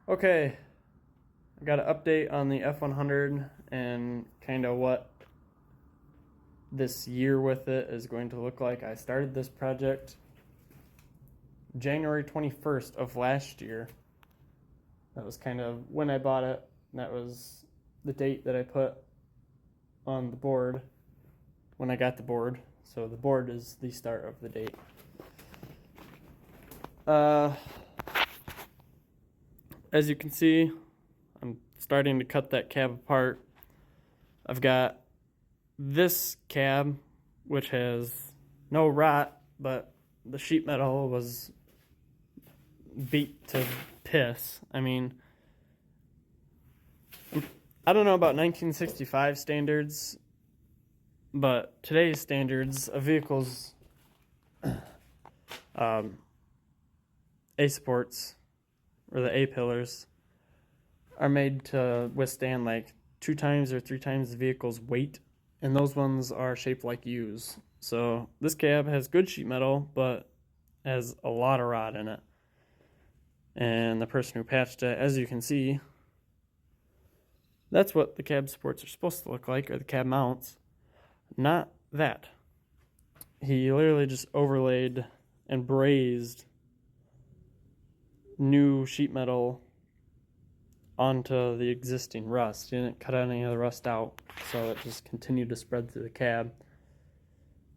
Okay, I got an update on the F100 and kind of what this year with it is going to look like. I started this project January 21st of last year. That was kind of when I bought it. That was the date that I put on the board when I got the board. So the board is the start of the date. As you can see, I'm starting to cut that cab apart. I've got this cab, which has no rot, but the sheet metal was beat to piss. I mean, I don't know about 1965 standards, but today's standards, a vehicle's A-supports, or the A-pillars, are made to withstand like 2 times or 3 times the vehicle's weight, and those ones are shaped like U's. So this cab has good sheet metal, but has a lot of rot in it. And the person who patched it, as you can see, that's what the cab supports are supposed to look like, or the cab mounts. Not that. He literally just overlaid and brazed new sheet metal onto the existing rust. He didn't cut any of the rust out, so it just continued to spread through the cab.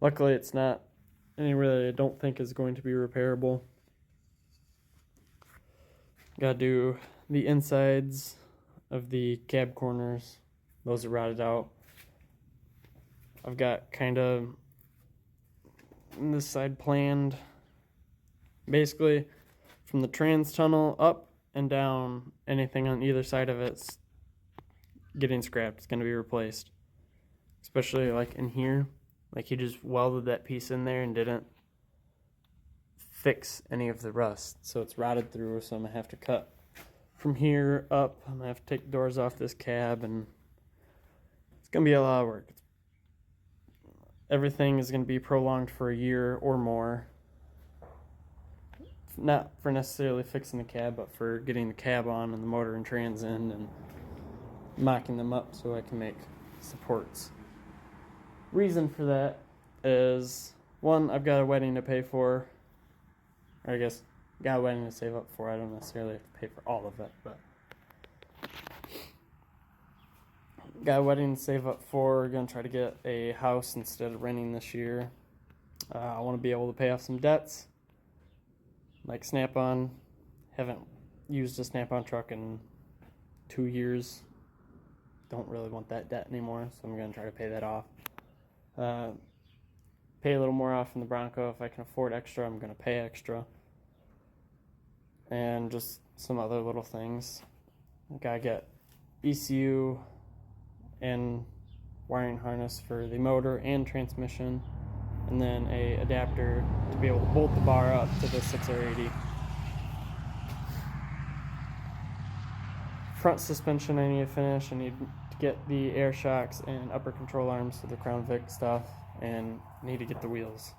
Luckily, it's not any really I don't think is going to be repairable. Gotta do the insides of the cab corners. Those are rotted out. I've got kind of this side planned. Basically, from the trans tunnel up and down, anything on either side of it's getting scrapped. It's going to be replaced. Especially like in here. Like he just welded that piece in there and didn't fix any of the rust. So it's rotted through, so I'm going to have to cut from here up. I'm going to have to take the doors off this cab, and it's going to be a lot of work. Everything is going to be prolonged for a year or more. Not for necessarily fixing the cab, but for getting the cab on and the motor and trans in and mocking them up so I can make supports. Reason for that is, one, I've got a wedding to pay for. Or I guess, got a wedding to save up for. I don't necessarily have to pay for all of it, but got a wedding to save up for. Gonna try to get a house instead of renting this year. I want to be able to pay off some debts. Like Snap-on, haven't used a Snap-on truck in 2 years. Don't really want that debt anymore, so I'm going to try to pay that off. Pay a little more off in the Bronco. If I can afford extra, I'm going to pay extra. And just some other little things. Gotta get ECU and wiring harness for the motor and transmission, and then a adapter to be able to bolt the bar up to the 6R80. Front suspension I need to finish. I need to get the air shocks and upper control arms to the Crown Vic stuff, and need to get the wheels.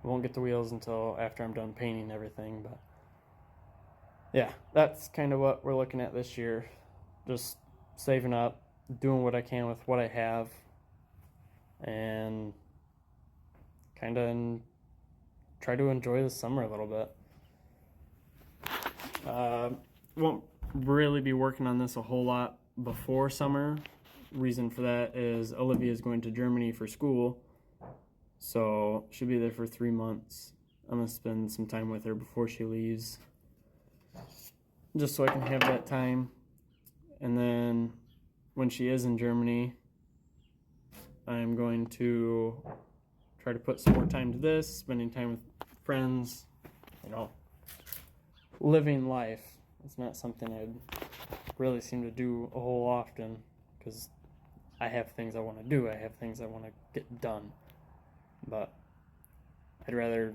I won't get the wheels until after I'm done painting everything, but yeah, that's kind of what we're looking at this year. Just saving up, doing what I can with what I have, and kind of try to enjoy the summer a little bit. Won't really be working on this a whole lot before summer. Reason for that is Olivia is going to Germany for school, so she'll be there for 3 months. I'm going to spend some time with her before she leaves, just so I can have that time. And then when she is in Germany, I'm going to try to put some more time to this, spending time with friends, living life. It's not something I'd really seem to do a whole often, because I have things I want to do, I have things I want to get done. But I'd rather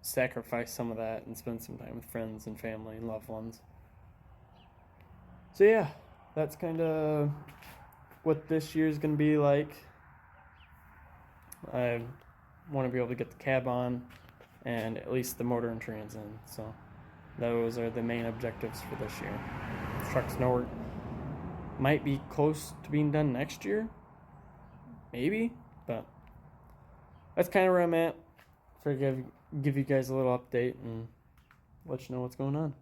sacrifice some of that and spend some time with friends and family and loved ones. So yeah, that's kind of what this year's going to be like. I want to be able to get the cab on and at least the motor and trans in. So Those are the main objectives for this year. Truck snow work might be close to being done next year, maybe, but that's kind of where I'm at. Give you guys a little update and let you know what's going on.